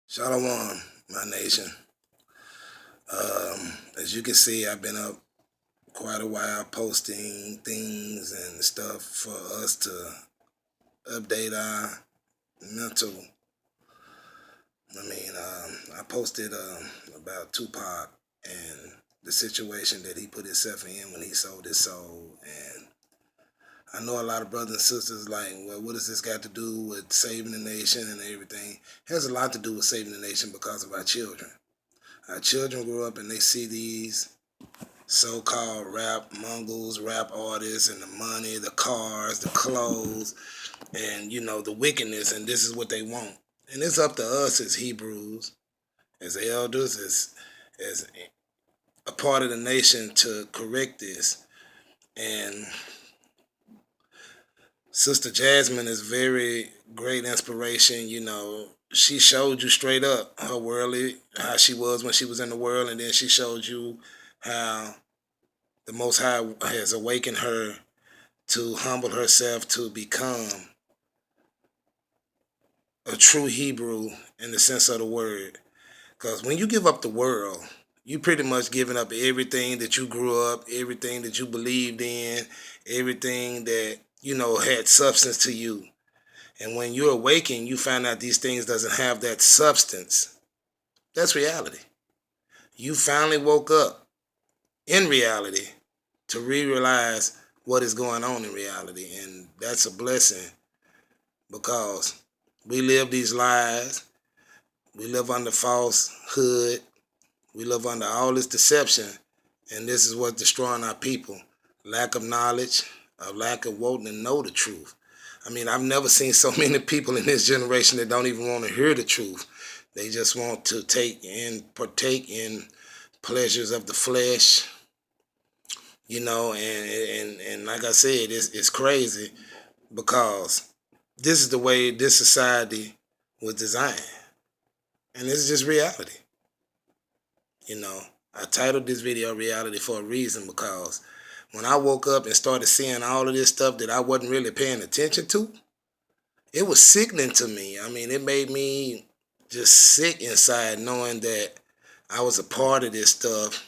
Shalom, my nation. As you can see, I've been up quite a while posting things and stuff for us to update our mental. I posted about Tupac and the situation that he put himself in when he sold his soul. And I know a lot of brothers and sisters like, well, what does this got to do with saving the nation and everything? It has a lot to do with saving the nation because of our children. Our children grow up and they see these so-called rap mongols, rap artists, and the money, the cars, the clothes, and the wickedness, and this is what they want. And it's up to us as Hebrews, as elders, as a part of the nation to correct this. And Sister Jasmine is very great inspiration. She showed you straight up her worldly, how she was when she was in the world, and then she showed you how the Most High has awakened her to humble herself to become a true Hebrew in the sense of the word. Because when you give up the world, you pretty much giving up everything that you grew up, everything that you believed in, everything that, had substance to you. And when you awaken, you find out these things doesn't have that substance. That's reality. You finally woke up in reality to realize what is going on in reality. And that's a blessing because we live these lies. We live under falsehood. We live under all this deception. And this is what's destroying our people. Lack of knowledge, a lack of wanting to know the truth. I've never seen so many people in this generation that don't even want to hear the truth. They just want to partake in pleasures of the flesh, and like I said, it's crazy because this is the way this society was designed. And this is just reality. I titled this video Reality for a reason because when I woke up and started seeing all of this stuff that I wasn't really paying attention to, it was sickening to me. It made me just sick inside knowing that I was a part of this stuff.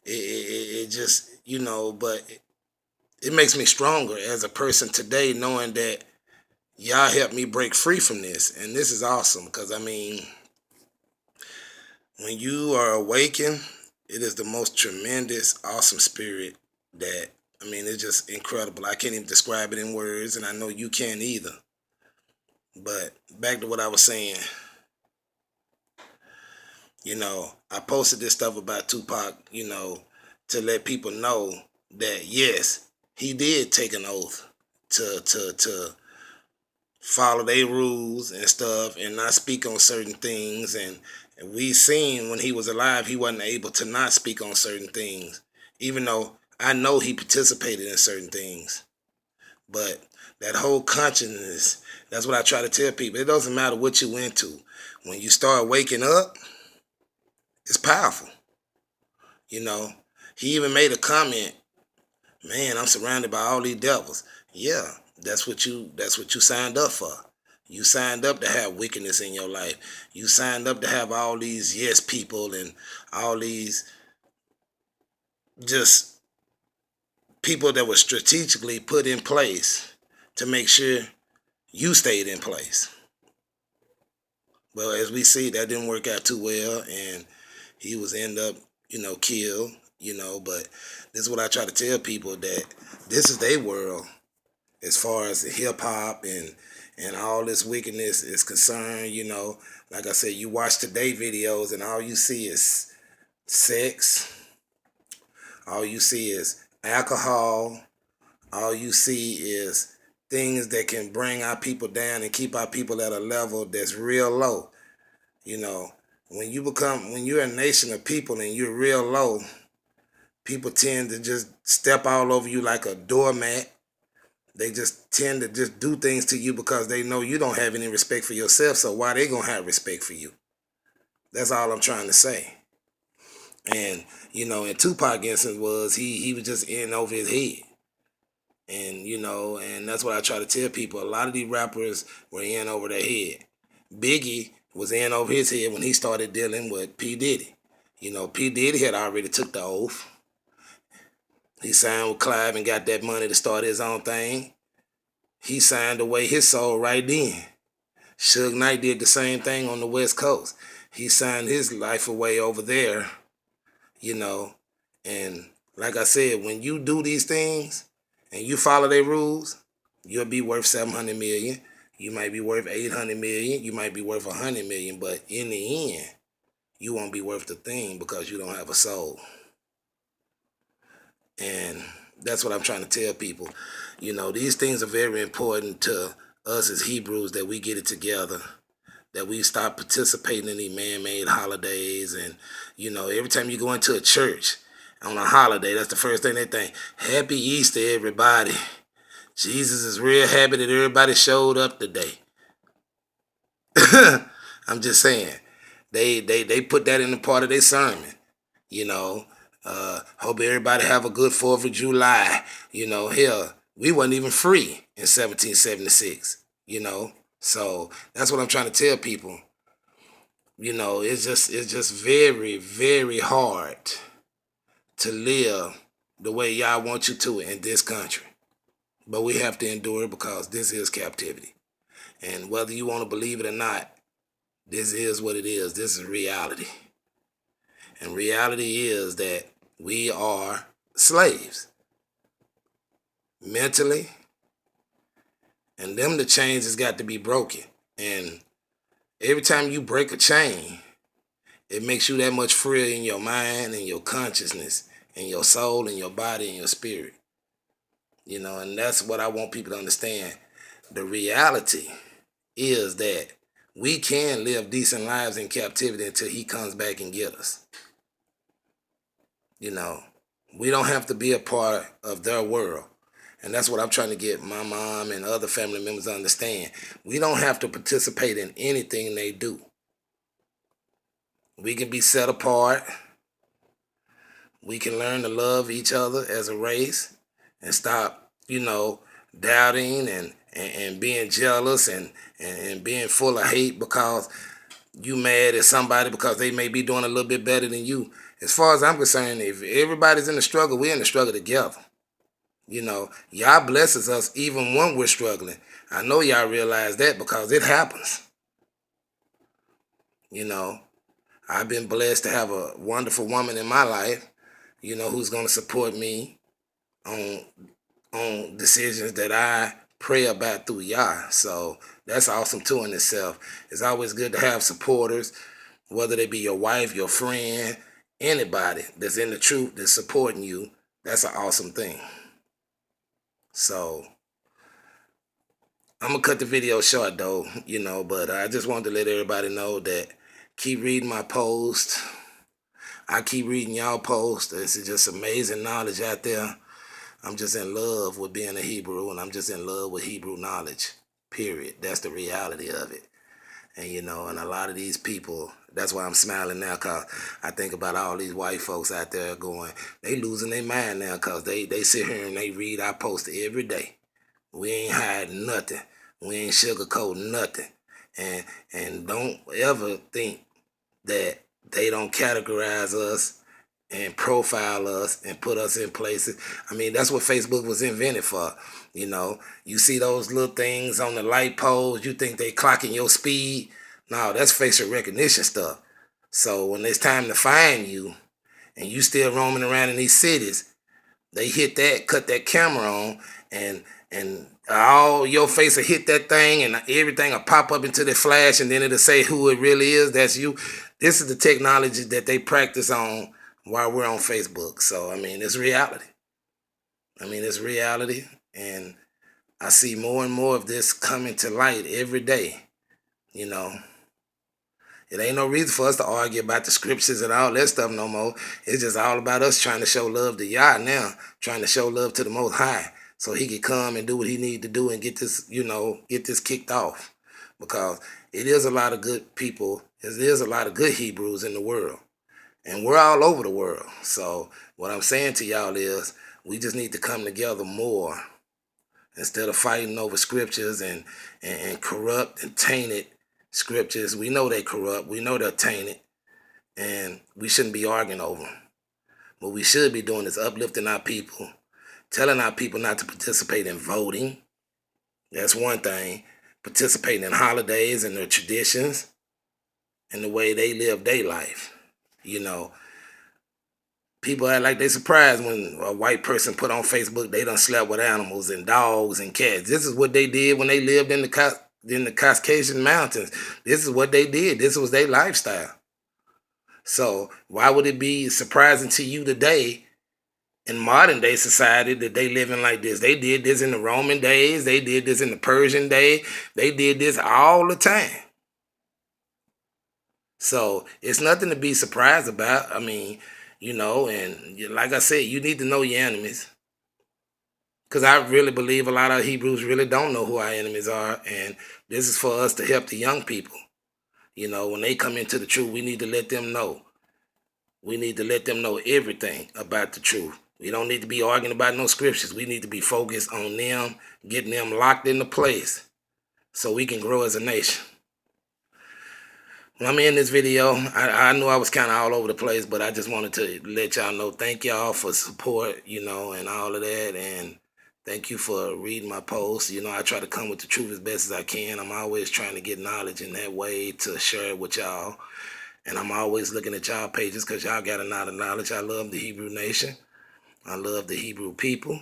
It just, but it makes me stronger as a person today knowing that y'all helped me break free from this. And this is awesome because, when you are awakened, it is the most tremendous, awesome spirit that, it's just incredible. I can't even describe it in words, and I know you can't either. But back to what I was saying, I posted this stuff about Tupac, to let people know that, yes, he did take an oath to follow their rules and stuff and not speak on certain things. And we seen when he was alive, he wasn't able to not speak on certain things, even though I know he participated in certain things. But that whole consciousness, that's what I try to tell people. It doesn't matter what you went to. When you start waking up, it's powerful. He even made a comment, man, I'm surrounded by all these devils. Yeah, that's what you signed up for. You signed up to have wickedness in your life. You signed up to have all these yes people and all these just people that were strategically put in place to make sure you stayed in place. Well, as we see, that didn't work out too well, and he was end up, killed, but this is what I try to tell people, that this is their world as far as hip hop and all this wickedness is concerned. Like I said, you watch today videos and all you see is sex, all you see is alcohol, all you see is things that can bring our people down and keep our people at a level that's real low. When you're a nation of people and you're real low, people tend to just step all over you like a doormat. They just tend to just do things to you because they know you don't have any respect for yourself. So why they gonna have respect for you? That's all I'm trying to say. And in Tupac instance was he was just in over his head. And that's what I try to tell people. A lot of these rappers were in over their head. Biggie was in over his head when he started dealing with P. Diddy. P. Diddy had already took the oath. He signed with Clive and got that money to start his own thing. He signed away his soul right then. Suge Knight did the same thing on the West Coast. He signed his life away over there, you know. And like I said, when you do these things and you follow their rules, you'll be worth 700 million. You might be worth 800 million. You might be worth 100 million. But in the end, you won't be worth a thing because you don't have a soul. And that's what I'm trying to tell people. These things are very important to us as Hebrews, that we get it together, that we stop participating in these man-made holidays. And, every time you go into a church on a holiday, that's the first thing they think. Happy Easter, everybody. Jesus is real happy that everybody showed up today. I'm just saying. They put that in the part of their sermon. Hope everybody have a good 4th of July. Hell, we wasn't even free in 1776. So that's what I'm trying to tell people. It's just very, very hard to live the way y'all want you to in this country. But we have to endure it because this is captivity. And whether you want to believe it or not, this is what it is. This is reality. And reality is that we are slaves. Mentally. And the chains has got to be broken. And every time you break a chain, it makes you that much freer in your mind and your consciousness and your soul and your body and your spirit. And that's what I want people to understand. The reality is that we can live decent lives in captivity until he comes back and get us. We don't have to be a part of their world. And that's what I'm trying to get my mom and other family members to understand. We don't have to participate in anything they do. We can be set apart. We can learn to love each other as a race and stop, doubting and being jealous and being full of hate because you mad at somebody because they may be doing a little bit better than you. As far as I'm concerned, if everybody's in the struggle, we're in the struggle together. Y'all blesses us even when we're struggling. I know y'all realize that because it happens. I've been blessed to have a wonderful woman in my life, who's going to support me on decisions that I pray about through Yah. So that's awesome too in itself. It's always good to have supporters, whether they be your wife, your friend, anybody that's in the truth that's supporting you. That's an awesome thing. So I'm going to cut the video short though, but I just wanted to let everybody know that keep reading my post. I keep reading y'all posts. This is just amazing knowledge out there. I'm just in love with being a Hebrew, and I'm just in love with Hebrew knowledge, period. That's the reality of it. And, and a lot of these people, that's why I'm smiling now, because I think about all these white folks out there going, they losing their mind now because they sit here and they read our posts every day. We ain't hiding nothing. We ain't sugarcoating nothing. And don't ever think that they don't categorize us and profile us and put us in places. I mean, that's what Facebook was invented for. You see those little things on the light poles, you think they clocking your speed. No, that's facial recognition stuff. So when it's time to find you and you still roaming around in these cities, they hit that, cut that camera on, and all your face will hit that thing and everything will pop up into the flash, and then it'll say who it really is. That's you. This is the technology that they practice on while we're on Facebook. So, it's reality. It's reality. And I see more and more of this coming to light every day. It ain't no reason for us to argue about the scriptures and all that stuff no more. It's just all about us trying to show love to Yah now, trying to show love to the Most High so he could come and do what he need to do and get this, get this kicked off. Because it is a lot of good people. There is a lot of good Hebrews in the world. And we're all over the world. So what I'm saying to y'all is we just need to come together more instead of fighting over scriptures and corrupt and tainted Scriptures, we know they corrupt. We know they're tainted. And we shouldn't be arguing over them. What we should be doing is uplifting our people, telling our people not to participate in voting. That's one thing. Participating in holidays and their traditions and the way they live their life. You know, people act like they surprised when a white person put on Facebook they done slept with animals and dogs and cats. This is what they did when they lived in the Caucasian Mountains. This is what they did. This was their lifestyle. So why would it be surprising to you today in modern day society that they living like this? They did this in the Roman days. They did this in the Persian day. They did this all the time. So it's nothing to be surprised about. I mean, and like I said, you need to know your enemies. Because I really believe a lot of Hebrews really don't know who our enemies are. And this is for us to help the young people. When they come into the truth, we need to let them know. We need to let them know everything about the truth. We don't need to be arguing about no scriptures. We need to be focused on them, getting them locked into place so we can grow as a nation. When I'm in this video, I knew I was kind of all over the place, but I just wanted to let y'all know, thank y'all for support, and all of that. And thank you for reading my posts. I try to come with the truth as best as I can. I'm always trying to get knowledge in that way to share it with y'all. And I'm always looking at y'all pages because y'all got a lot of knowledge. I love the Hebrew nation. I love the Hebrew people.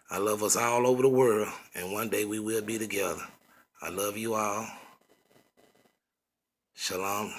I love us all over the world. And one day we will be together. I love you all. Shalom.